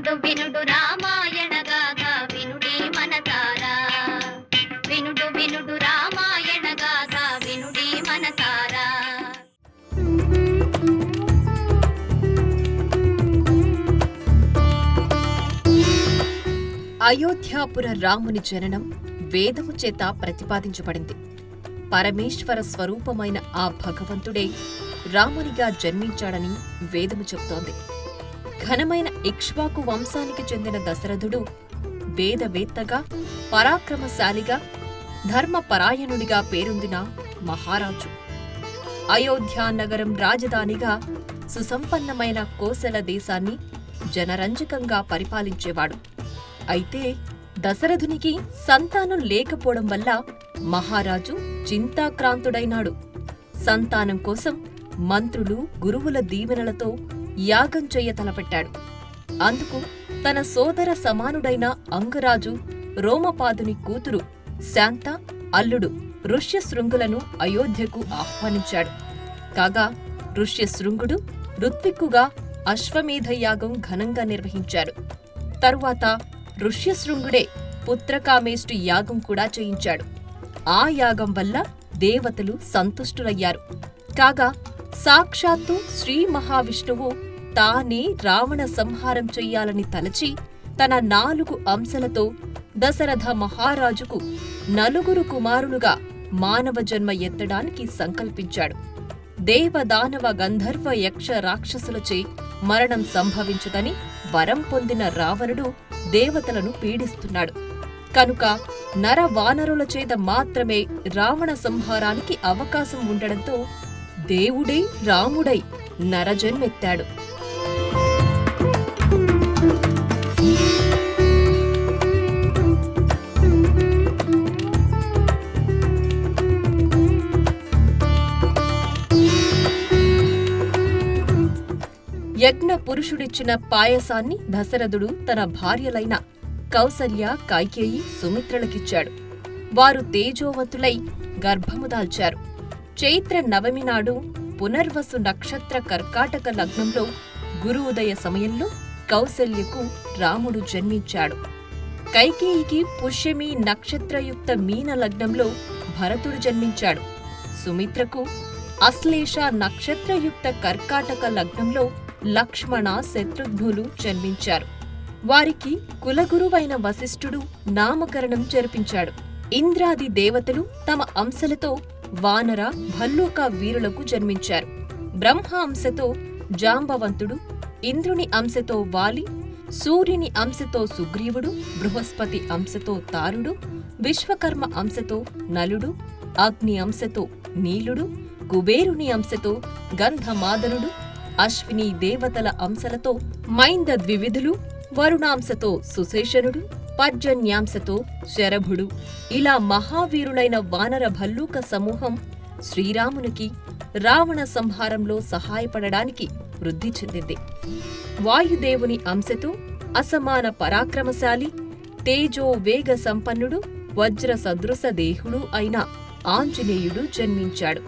వినుడు వినుడు రామాయణ గాథ వినుడే మనసారా. వినుడు వినుడు రామాయణ గాథ వినుడే మనసారా. అయోధ్యాపుర రాముని జననం వేదము చేత ప్రతిపాదించబడింది. పరమేశ్వర స్వరూపమైన ఆ భగవంతుడే రామునిగా జన్మించాడని వేదము చెబుతోంది. ఘనమైన ఇక్ష్వాకు వంశానికి చెందిన దశరథుడు వేదవేత్తగా, పరాక్రమశాలిగా, ధర్మపరాయణుడిగా పేరొందిన మహారాజు. అయోధ్యా నగరం రాజధానిగా సుసంపన్నమైన కోసల దేశాన్ని జనరంజకంగా పరిపాలించేవాడు. అయితే దశరథునికి సంతానం లేకపోవడం వల్ల మహారాజు చింతాక్రాంతుడైనాడు. సంతానం కోసం మంత్రులు, గురువుల దీవెనలతో యాగం చెయ్య తలపెట్టాడు. అందుకు తన సోదర సమానుడైన అంగరాజు రోమపాదుని కూతురు శాంత, అల్లుడు ఋష్యశృంగులను అయోధ్యకు ఆహ్వానించాడు. కాగా ఋష్యశృంగుడు ఋత్విక్కుగా అశ్వమేధ యాగం ఘనంగా నిర్వహించాడు. తరువాత ఋష్యశృంగుడే పుత్రకామేష్టి యాగం కూడా చేయించాడు. ఆ యాగం వల్ల దేవతలు సంతుష్టులయ్యారు. కాగా సాక్షాత్తు శ్రీ మహావిష్ణువు తానే రావణ సంహారం చెయ్యాలని తలచి తన 4 అంశలతో దశరథ మహారాజుకు 4 కుమారులుగా మానవ జన్మ ఎత్తడానికి సంకల్పించాడు. దేవదానవ గంధర్వ యక్ష రాక్షసులచే మరణం సంభవించదని వరం పొందిన రావణుడు దేవతలను పీడిస్తున్నాడు. కనుక నరవానరుల చేత మాత్రమే రావణ సంహారానికి అవకాశం ఉండడంతో దేవుడే రాముడై నరజన్మెత్తాడు. యజ్ఞ పురుషుడిచ్చిన పాయసాన్ని దశరథుడు తన భార్యలైన కౌసల్య, కైకేయి, సుమిత్రలకిచ్చాడు. వారు తేజోవంతులై గర్భము దాల్చారు. చైత్ర నవమి నాడు పునర్వసు నక్షత్ర కర్కాటక లగ్నంలో గురు ఉదయ సమయంలో కౌసల్యకు రాముడు జన్మించాడు. కైకేయికి పుష్యమి నక్షత్రయుక్త మీన లగ్నంలో భరతుడు జన్మించాడు. సుమిత్రకు అశ్లేష నక్షత్రయుక్త కర్కాటక లగ్నంలో లక్ష్మణ, శత్రుఘ్నులు జన్మించారు. వారికి కులగురువైన వశిష్ఠుడు నామకరణం జరిపించాడు. ఇంద్రాది దేవతలు తమ అంశలతో వానర, భల్లూక వీరులకు జన్మించారు. బ్రహ్మ అంశతో జాంబవంతుడు, ఇంద్రుని అంశతో వాలి, సూర్యుని అంశతో సుగ్రీవుడు, బృహస్పతి అంశతో తారుడు, విశ్వకర్మ అంశతో నలుడు, అగ్ని అంశతో నీలుడు, కుబేరుని అంశతో గంధమాదనుడు, అశ్విని దేవతల అంశలతో మైంద ద్వివిధులు, వరుణాంశతో సుశేషనుడు, పర్జన్యాంశతో శరభుడు, ఇలా మహావీరులైన వానర భల్లూక సమూహం శ్రీరామునికి రావణ సంహారంలో సహాయపడడానికి వృద్ధి చెందింది. వాయుదేవుని అంశతో అసమాన పరాక్రమశాలి, తేజో వేగ సంపన్నుడు, వజ్ర సదృశ దేహుడు అయిన ఆంజనేయుడు జన్మించాడు.